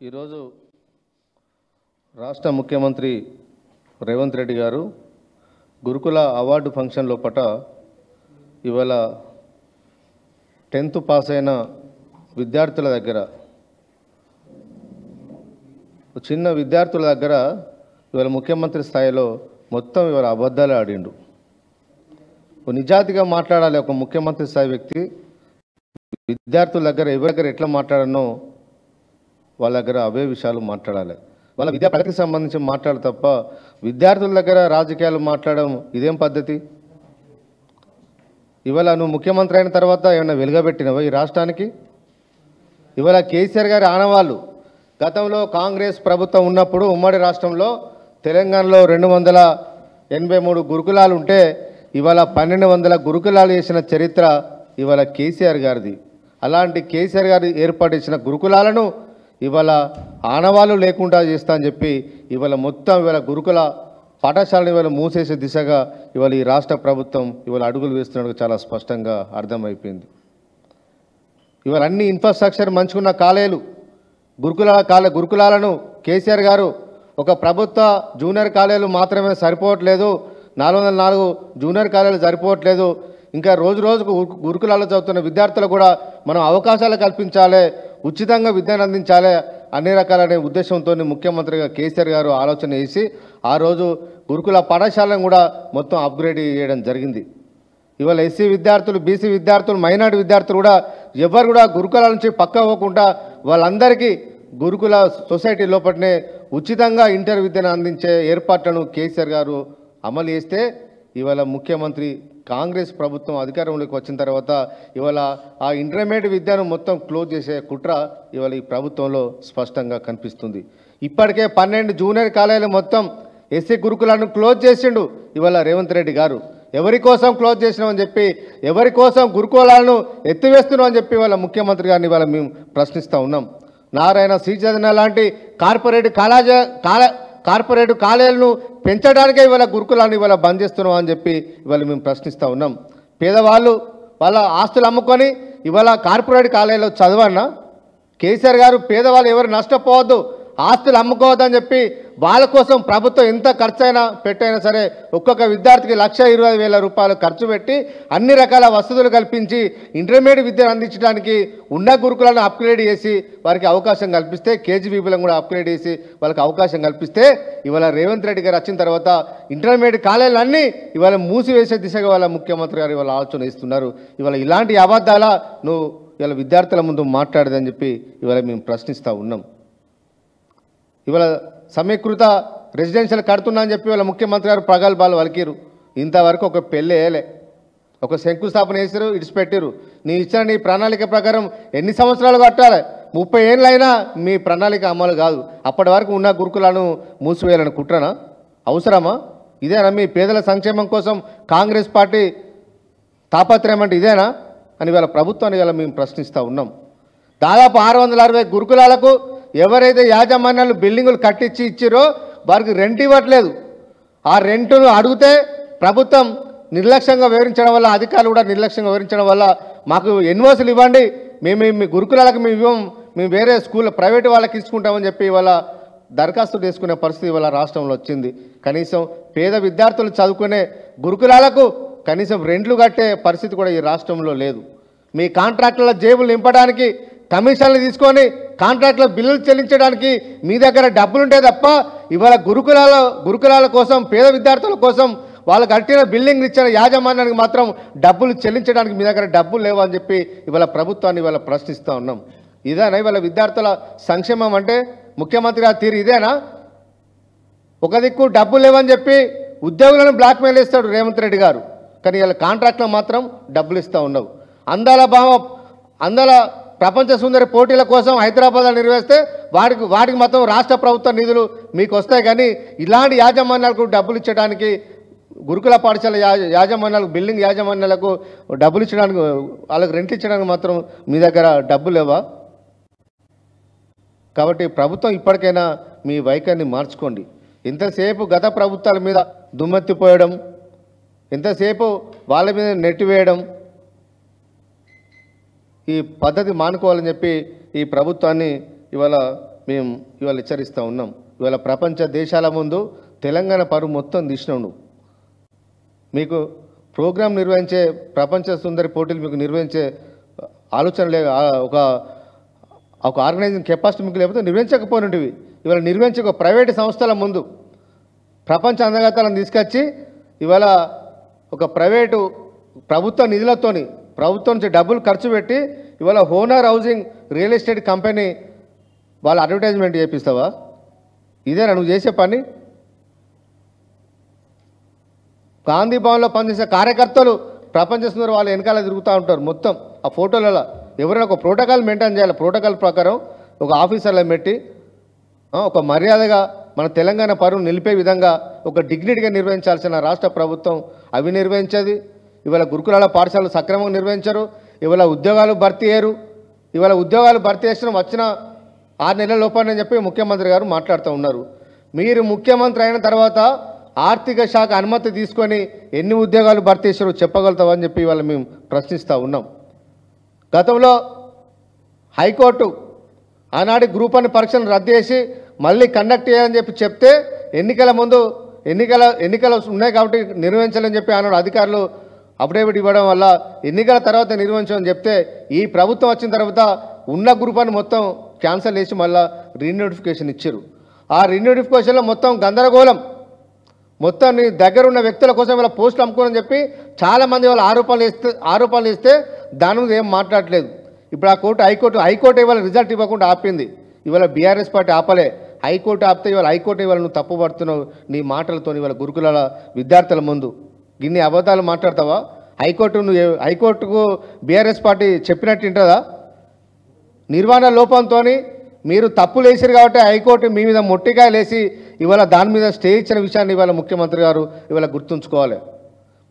ఈరోజు రాష్ట్ర ముఖ్యమంత్రి రేవంత్ రెడ్డి గారు గురుకుల అవార్డు ఫంక్షన్ లోపట ఇవాళ 10th పాస్ అయిన విద్యార్థుల దగ్గర చిన్న విద్యార్థుల దగ్గర ఇవాళ ముఖ్యమంత్రి స్థాయిలో మొత్తం ఇవాళ అబద్ధాలే ఆడిండు. నిజాయితీగా మాట్లాడాలి ఒక ముఖ్యమంత్రి స్థాయి వ్యక్తి. విద్యార్థుల దగ్గర ఎవరి దగ్గర ఎట్లా మాట్లాడనో వాళ్ళ దగ్గర అవే విషయాలు మాట్లాడాలి. వాళ్ళ విద్యా ప్రగతికి సంబంధించి మాట్లాడాలి తప్ప విద్యార్థుల దగ్గర రాజకీయాలు మాట్లాడడం ఇదేం పద్ధతి? ఇవాళ నువ్వు ముఖ్యమంత్రి అయిన తర్వాత ఏమైనా వెలుగబెట్టినవా ఈ రాష్ట్రానికి? ఇవాళ కేసీఆర్ గారి ఆనవాళ్ళు గతంలో కాంగ్రెస్ ప్రభుత్వం ఉన్నప్పుడు ఉమ్మడి రాష్ట్రంలో తెలంగాణలో 283 గురుకులాలు ఉంటే ఇవాళ 1200 గురుకులాలు చేసిన చరిత్ర ఇవాళ కేసీఆర్ గారిది. అలాంటి కేసీఆర్ గారు ఏర్పాటు చేసిన గురుకులాలను ఇవాళ ఆనవాళ్ళు లేకుండా చేస్తా అని చెప్పి ఇవాళ మొత్తం ఇవాళ గురుకుల పాఠశాలను ఇవాళ మూసేసే దిశగా ఇవాళ ఈ రాష్ట్ర ప్రభుత్వం ఇవాళ అడుగులు వేస్తున్నట్టు చాలా స్పష్టంగా అర్థమైపోయింది. ఇవాళ అన్ని ఇన్ఫ్రాస్ట్రక్చర్ మంచుకున్న కాలేజీలు గురుకులాలను కేసీఆర్ గారు ఒక ప్రభుత్వ జూనియర్ కాలేజీలు మాత్రమే సరిపోవట్లేదు, 404 జూనియర్ కాలేజీలు సరిపోవట్లేదు, ఇంకా రోజు రోజుకు గురుకులాల్లో చదువుతున్న విద్యార్థులకు కూడా మనం అవకాశాలు కల్పించాలి, ఉచితంగా విద్యను అందించాలి అన్ని రకాలనే ఉద్దేశంతో ముఖ్యమంత్రిగా కేసీఆర్ గారు ఆలోచన చేసి ఆ రోజు గురుకుల పాఠశాలను కూడా మొత్తం అప్గ్రేడ్ చేయడం జరిగింది. ఇవాళ ఎస్సీ విద్యార్థులు, బీసీ విద్యార్థులు, మైనార్టీ విద్యార్థులు కూడా ఎవరు కూడా గురుకులాల నుంచి పక్క పోకుండా వాళ్ళందరికీ గురుకుల సొసైటీ లోపలనే ఉచితంగా ఇంటర్ విద్యను అందించే ఏర్పాట్లను కేసీఆర్ గారు అమలు చేస్తే ఇవాళ ముఖ్యమంత్రి కాంగ్రెస్ ప్రభుత్వం అధికారంలోకి వచ్చిన తర్వాత ఇవాళ ఆ ఇంటర్మీడియట్ విద్యను మొత్తం క్లోజ్ చేసే కుట్ర ఇవాళ ఈ ప్రభుత్వంలో స్పష్టంగా కనిపిస్తుంది. ఇప్పటికే 12 జూనియర్ కాలేజీలు మొత్తం ఎస్సీ గురుకులను క్లోజ్ చేసిండు ఇవాళ రేవంత్ రెడ్డి గారు. ఎవరి కోసం క్లోజ్ చేసినామని చెప్పి, ఎవరి కోసం గురుకులాలను ఎత్తివేస్తున్నాం అని చెప్పి ఇవాళ ముఖ్యమంత్రి గారిని ఇవాళ మేము ప్రశ్నిస్తూ ఉన్నాం. నారాయణ, శ్రీ చైతన్య లాంటి కార్పొరేట్ కాలేజీలను పెంచడానికే ఇవాళ గురుకులాన్ని ఇవాళ బంద్ చేస్తున్నాం అని చెప్పి ఇవాళ మేము ప్రశ్నిస్తూ ఉన్నాం. పేదవాళ్ళు వాళ్ళ ఆస్తులు అమ్ముకొని ఇవాళ కార్పొరేట్ కాలేజీలో చదవన్నా? కేసీఆర్ గారు పేదవాళ్ళు ఎవరు నష్టపోవద్దు, ఆస్తులు అమ్ముకోవద్దని చెప్పి వాళ్ళ కోసం ప్రభుత్వం ఎంత ఖర్చైనా పెట్టైనా సరే ఒక్కొక్క విద్యార్థికి 1,20,000 రూపాయలు ఖర్చు పెట్టి అన్ని రకాల వసతులు కల్పించి ఇంటర్మీడియట్ విద్యను అందించడానికి ఉన్న గురుకులను అప్గ్రేడ్ చేసి వారికి అవకాశం కల్పిస్తే, కేజీబీబీలను కూడా అప్గ్రేడ్ చేసి వాళ్ళకి అవకాశం కల్పిస్తే ఇవాళ రేవంత్ రెడ్డి గారు వచ్చిన తర్వాత ఇంటర్మీడియట్ కాలేజీలన్నీ ఇవాళ మూసివేసే దిశగా వాళ్ళ ముఖ్యమంత్రి గారు ఇవాళ ఆలోచన ఇస్తున్నారు. ఇవాళ ఇలాంటి అబద్ధాల నువ్వు ఇవాళ విద్యార్థుల ముందు మాట్లాడదని చెప్పి ఇవాళ మేము ప్రశ్నిస్తూ ఉన్నాం. ఇవాళ సమీకృత రెసిడెన్షియల్ కడుతున్నా అని చెప్పి వాళ్ళ ముఖ్యమంత్రి గారు ప్రగల్భాలు వలికిరు. ఇంతవరకు ఒక పెళ్ళి వేయలే, ఒక శంకుస్థాపన వేసారు, ఇడిచిపెట్టారు. నీ ప్రణాళిక ప్రకారం ఎన్ని సంవత్సరాలు కట్టాలి? 30 ఏళ్ళైనా మీ ప్రణాళిక అమలు కాదు. అప్పటి వరకు ఉన్న గురుకులను మూసివేయాలని కుట్రనా? అవసరమా? ఇదేనా మీ పేదల సంక్షేమం కోసం కాంగ్రెస్ పార్టీ తాపత్రయం అంటే ఇదేనా అని వాళ్ళ ప్రభుత్వాన్ని ఇలా మేము ప్రశ్నిస్తూ ఉన్నాం. దాదాపు 660 గురుకులాలకు ఎవరైతే యాజమాన్యాలు బిల్డింగులు కట్టించి ఇచ్చిరో వారికి రెంట్ ఇవ్వట్లేదు. ఆ రెంటును అడిగితే ప్రభుత్వం నిర్లక్ష్యంగా వివరించడం వల్ల, అధికారులు కూడా నిర్లక్ష్యంగా వివరించడం వల్ల మాకు ఎన్ఓసీలు ఇవ్వండి, మేము మీ గురుకులాలకు మేము ఇవ్వం, మేము వేరే స్కూల్ ప్రైవేట్ వాళ్ళకి ఇచ్చుకుంటామని చెప్పి ఇవాళ దరఖాస్తు చేసుకునే పరిస్థితి ఇవాళ రాష్ట్రంలో వచ్చింది. కనీసం పేద విద్యార్థులు చదువుకునే గురుకులాలకు కనీసం రెంట్లు కట్టే పరిస్థితి కూడా ఈ రాష్ట్రంలో లేదు. మీ కాంట్రాక్టుల జేబులు నింపడానికి, కమిషన్లు తీసుకొని కాంట్రాక్టుల బిల్లులు చెల్లించడానికి మీ దగ్గర డబ్బులుంటే తప్ప ఇవాళ గురుకులాల కోసం, పేద విద్యార్థుల కోసం వాళ్ళు కట్టిన బిల్డింగ్ ఇచ్చిన యాజమాన్యానికి మాత్రం డబ్బులు చెల్లించడానికి మీ దగ్గర డబ్బులు లేవు అని చెప్పి ఇవాళ ప్రభుత్వాన్ని ఇవాళ ప్రశ్నిస్తూ ఉన్నాం. ఇదేనా ఇవాళ విద్యార్థుల సంక్షేమం అంటే? ముఖ్యమంత్రి గారి తీరు ఇదేనా? ఒక దిక్కు డబ్బులు లేవని చెప్పి ఉద్యోగులను బ్లాక్మెయిల్ చేస్తాడు రేవంత్ రెడ్డి గారు, కానీ ఇలా కాంట్రాక్ట్లో మాత్రం డబ్బులు ఇస్తూ ఉన్నావు. అందాల ప్రపంచ సుందరి పోటీల కోసం హైదరాబాద్లో నిర్వహిస్తే వాటికి మొత్తం రాష్ట్ర ప్రభుత్వ నిధులు మీకు వస్తాయి, కానీ ఇలాంటి యాజమాన్యాలకు డబ్బులు ఇచ్చడానికి, గురుకుల పాఠశాల యాజమాన్యాలకు, బిల్డింగ్ యాజమాన్యాలకు డబ్బులు ఇచ్చడానికి, వాళ్ళకి రెంట్లు ఇచ్చడానికి మాత్రం మీ దగ్గర డబ్బులు లేవా? కాబట్టి ప్రభుత్వం ఇప్పటికైనా మీ వైఖరిని మార్చుకోండి. ఎంతసేపు గత ప్రభుత్వాల మీద దుమ్మెత్తిపోయడం, ఎంతసేపు వాళ్ళ మీద నెట్టివేయడం, ఈ పద్ధతి మానుకోవాలని చెప్పి ఈ ప్రభుత్వాన్ని ఇవాళ మేము ఇవాళ హెచ్చరిస్తూ ఉన్నాం. ఇవాళ ప్రపంచ దేశాల ముందు తెలంగాణ పరువు మొత్తం తీసినావు నువ్వు. మీకు ప్రోగ్రాం నిర్వహించే ప్రపంచ సుందరి పోటీలు మీకు నిర్వహించే ఆలోచన లే ఒక ఆర్గనైజింగ్ కెపాసిటీ మీకు లేకపోతే నిర్వహించకపోయినవి. ఇవాళ నిర్వహించే ఒక ప్రైవేటు సంస్థల ముందు ప్రపంచ అందగతాలను తీసుకొచ్చి ఇవాళ ఒక ప్రైవేటు ప్రభుత్వ నిధులతోని ప్రభుత్వం నుంచి డబ్బులు ఖర్చు పెట్టి ఇవాళ Honor housing real estate company వాళ్ళ అడ్వర్టైజ్మెంట్ చేపిస్తావా? ఇదేనా నువ్వు చేసే పని? గాంధీ భవన్లో పనిచేసే కార్యకర్తలు ప్రపంచ సుందరి వాళ్ళు వెనకాల తిరుగుతూ ఉంటారు. మొత్తం ఆ ఫోటోలలో ఎవరైనా ఒక ప్రోటోకాల్ మెయింటైన్ చేయాలి. ప్రోటోకాల్ ప్రకారం ఒక ఆఫీసర్లను పెట్టి ఒక మర్యాదగా మన తెలంగాణ పరువును నిలిపే విధంగా ఒక డిగ్నిటీగా నిర్వహించాల్సిన రాష్ట్ర ప్రభుత్వం అవి నిర్వహించేది. ఇవాళ గురుకులాల పాఠశాలలు సక్రమంగా నిర్వహించరు. ఇవాళ ఉద్యోగాలు భర్తీ అయ్యారు. ఇవాళ ఉద్యోగాలు భర్తీ చేసిన వచ్చిన 6 నెలల లోపాలని చెప్పి ముఖ్యమంత్రి గారు మాట్లాడుతూ ఉన్నారు. మీరు ముఖ్యమంత్రి అయిన తర్వాత ఆర్థిక శాఖ అనుమతి తీసుకొని ఎన్ని ఉద్యోగాలు భర్తీ చేశారో చెప్పగలుగుతామని చెప్పి ఇవాళ మేము ప్రశ్నిస్తూ ఉన్నాం. గతంలో హైకోర్టు ఆనాటి గ్రూప్ 1 పరీక్షను రద్దు చేసి మళ్ళీ కండక్ట్ చేయాలని చెప్పి చెప్తే ఎన్నికల ముందు ఎన్నికలు ఉన్నాయి కాబట్టి నిర్వహించాలని చెప్పి ఆనాడు అధికారులు అఫిడవిట్ ఇవ్వడం వల్ల ఎన్నికల తర్వాత నిర్వహించమని చెప్తే ఈ ప్రభుత్వం వచ్చిన తర్వాత ఉన్న గ్రూప్ 1 మొత్తం క్యాన్సిల్ చేసి మళ్ళీ రీనోటిఫికేషన్ ఇచ్చారు. ఆ రీనోటిఫికేషన్లో మొత్తం గందరగోళం. మొత్తం నీ దగ్గర ఉన్న వ్యక్తుల కోసం ఇలా పోస్టులు అమ్ముకోనని చెప్పి చాలామంది వాళ్ళు ఆరోపణలు ఇస్తే దాని మీద ఏం మాట్లాడలేదు. ఇప్పుడు ఆ హైకోర్టు ఇవాళ రిజల్ట్ ఇవ్వకుండా ఆపింది. ఇవాళ బీఆర్ఎస్ పార్టీ ఆపలే, హైకోర్టు ఆపితే ఇవాళ హైకోర్టు ఇవాళ నువ్వు తప్పు పడుతున్నావు నీ మాటలతో. ఇవాళ గురుకులాల విద్యార్థుల ముందు ఇన్ని అబద్ధాలు మాట్లాడతావా? హైకోర్టుకు బీఆర్ఎస్ పార్టీ చెప్పినట్టు ఉంటుందా? నిర్వహణ లోపంతో మీరు తప్పులు వేసారు కాబట్టి హైకోర్టు మీ మీద మొట్టికాయలు వేసి ఇవాళ దాని మీద స్టే ఇచ్చిన విషయాన్ని ఇవాళ ముఖ్యమంత్రి గారు ఇవాళ గుర్తుంచుకోవాలి.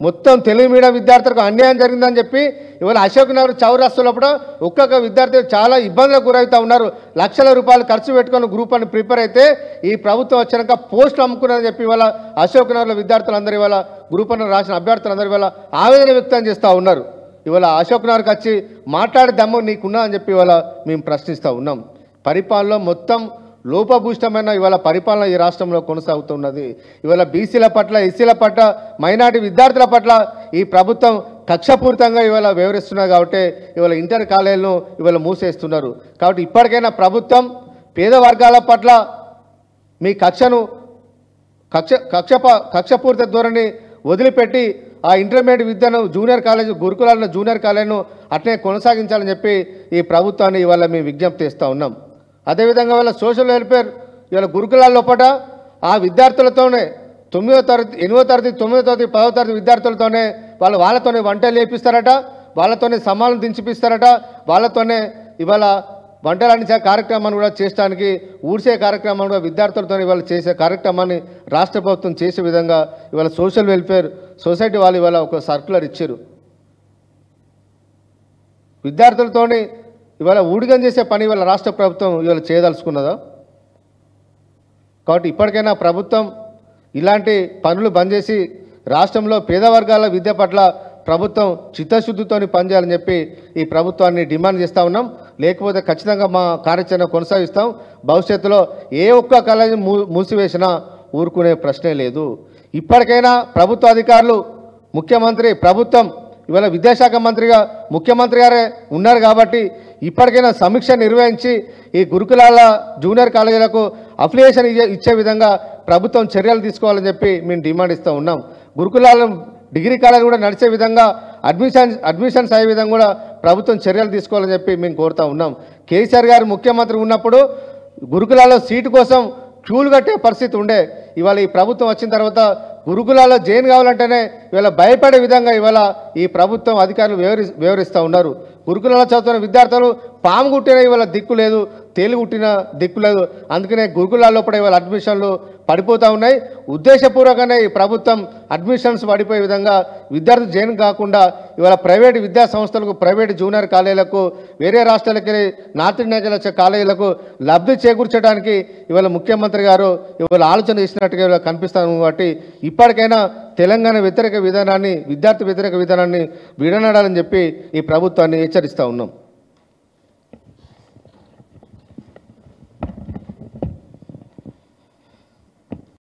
మొత్తం తెలుగు మీడియం విద్యార్థులకు అన్యాయం జరిగిందని చెప్పి ఇవాళ అశోక్ నగర్ చౌరస్తులప్పుడు ఒక్కొక్క విద్యార్థి చాలా ఇబ్బందులకు గురవుతూ ఉన్నారు. లక్షల రూపాయలు ఖర్చు పెట్టుకొని గ్రూప్ 1 ప్రిపేర్ అయితే ఈ ప్రభుత్వం వచ్చినాక పోస్టులు అమ్ముకున్నారని చెప్పి ఇవాళ అశోక్ నగర్లో విద్యార్థులందరూ ఇవాళ గ్రూప్ 1 రాసిన అభ్యర్థులందరూ ఇవాళ ఆవేదన వ్యక్తం చేస్తూ ఉన్నారు. ఇవాళ అశోక్ నగర్కి వచ్చి మాట్లాడే దమ్ము నీకున్నా అని చెప్పి ఇవాళ మేము ప్రశ్నిస్తూ ఉన్నాం. పరిపాలనలో మొత్తం లోపభూష్టమైన ఇవాళ పరిపాలన ఈ రాష్ట్రంలో కొనసాగుతున్నది. ఇవాళ బీసీల పట్ల, ఎస్సీల పట్ల, మైనార్టీ విద్యార్థుల పట్ల ఈ ప్రభుత్వం కక్షపూరితంగా ఇవాళ వ్యవహరిస్తున్నారు. కాబట్టి ఇవాళ ఇంటర్ కాలేజీలను ఇవాళ మూసేస్తున్నారు. కాబట్టి ఇప్పటికైనా ప్రభుత్వం పేద వర్గాల పట్ల మీ కక్షపూరిత ధోరణి వదిలిపెట్టి ఆ ఇంటర్మీడియట్ విద్యను జూనియర్ కాలేజ్ గురుకులాలను జూనియర్ కాలేజీను అట్నే కొనసాగించాలని చెప్పి ఈ ప్రభుత్వాన్ని ఇవాళ మేము విజ్ఞప్తి చేస్తూ ఉన్నాం. అదేవిధంగా వాళ్ళ సోషల్ వెల్ఫేర్ ఇవాళ గురుకులాల లోపల ఆ విద్యార్థులతోనే 9వ తరగతి 8వ తరగతి 9వ తరగతి 10వ తరగతి విద్యార్థులతోనే వాళ్ళతోనే వంటలు చేపిస్తారట, వాళ్ళతోనే సమానం దించిపిస్తారట, వాళ్ళతోనే ఇవాళ వంటలు అందించే కార్యక్రమాన్ని కూడా చేయడానికి ఊడ్చే కార్యక్రమాన్ని కూడా విద్యార్థులతో ఇవాళ చేసే కార్యక్రమాన్ని రాష్ట్ర ప్రభుత్వం చేసే విధంగా ఇవాళ సోషల్ వెల్ఫేర్ సొసైటీ వాళ్ళు ఇవాళ ఒక సర్క్యులర్ ఇచ్చారు. విద్యార్థులతోని ఇవాళ ఊడిగం చేసే పని ఇవాళ రాష్ట్ర ప్రభుత్వం ఇవాళ చేయదలుచుకున్నదా? కాబట్టి ఇప్పటికైనా ప్రభుత్వం ఇలాంటి పనులు బంద్ చేసి రాష్ట్రంలో పేద వర్గాల విద్య పట్ల ప్రభుత్వం చిత్తశుద్ధితో పనిచేయాలని చెప్పి ఈ ప్రభుత్వాన్ని డిమాండ్ చేస్తూ ఉన్నాం. లేకపోతే ఖచ్చితంగా మా కార్యాచరణ కొనసాగిస్తాం. భవిష్యత్తులో ఏ ఒక్క కాలేజీ మూసివేసినా ఊరుకునే ప్రశ్నే లేదు. ఇప్పటికైనా ప్రభుత్వ అధికారులు, ముఖ్యమంత్రి, ప్రభుత్వం ఇవాళ విద్యాశాఖ మంత్రిగా ముఖ్యమంత్రి గారే ఉన్నారు కాబట్టి ఇప్పటికైనా సమీక్ష నిర్వహించి ఈ గురుకులాల జూనియర్ కాలేజీలకు అఫిలియేషన్ ఇచ్చే విధంగా ప్రభుత్వం చర్యలు తీసుకోవాలని చెప్పి మేము డిమాండ్ ఇస్తూ ఉన్నాం. గురుకులాల డిగ్రీ కాలేజీ కూడా నడిచే విధంగా అడ్మిషన్స్ అయ్యే విధంగా కూడా ప్రభుత్వం చర్యలు తీసుకోవాలని చెప్పి మేము కోరుతూ ఉన్నాం. కేసీఆర్ గారు ముఖ్యమంత్రి ఉన్నప్పుడు గురుకులాల్లో సీటు కోసం క్యూలు కట్టే పరిస్థితి ఉండే. ఇవాళ ఈ ప్రభుత్వం వచ్చిన తర్వాత గురుకులాల్లో జైన్ కావాలంటేనే ఇవాళ భయపడే విధంగా ఇవాళ ఈ ప్రభుత్వం అధికారులు వ్యవహరిస్తూ ఉన్నారు. గురుకులాల్లో చదువుతున్న విద్యార్థులు పాము కుట్టినా ఇవాళ దిక్కు లేదు, తేలి కుట్టిన దిక్కు లేదు. అందుకనే గురుకులాల్లో కూడా ఇవాళ అడ్మిషన్లు పడిపోతూ ఉన్నాయి. ఉద్దేశపూర్వకంగానే ఈ ప్రభుత్వం అడ్మిషన్స్ పడిపోయే విధంగా విద్యార్థి జైన్ కాకుండా ఇవాళ ప్రైవేటు విద్యా సంస్థలకు, ప్రైవేటు జూనియర్ కాలేజీలకు, వేరే రాష్ట్రాలకి నార్త్ ఇండియా వచ్చే కాలేజీలకు లబ్ధి చేకూర్చడానికి ఇవాళ ముఖ్యమంత్రి గారు ఇవాళ ఆలోచన చేసినట్టుగా ఇవాళ కనిపిస్తాను. కాబట్టి ఇప్పటికైనా తెలంగాణ వ్యతిరేక విధానాన్ని, విద్యార్థి వ్యతిరేక విధానాన్ని విడనాడాలని చెప్పి ఈ ప్రభుత్వాన్ని హెచ్చరిస్తూ ఉన్నాం.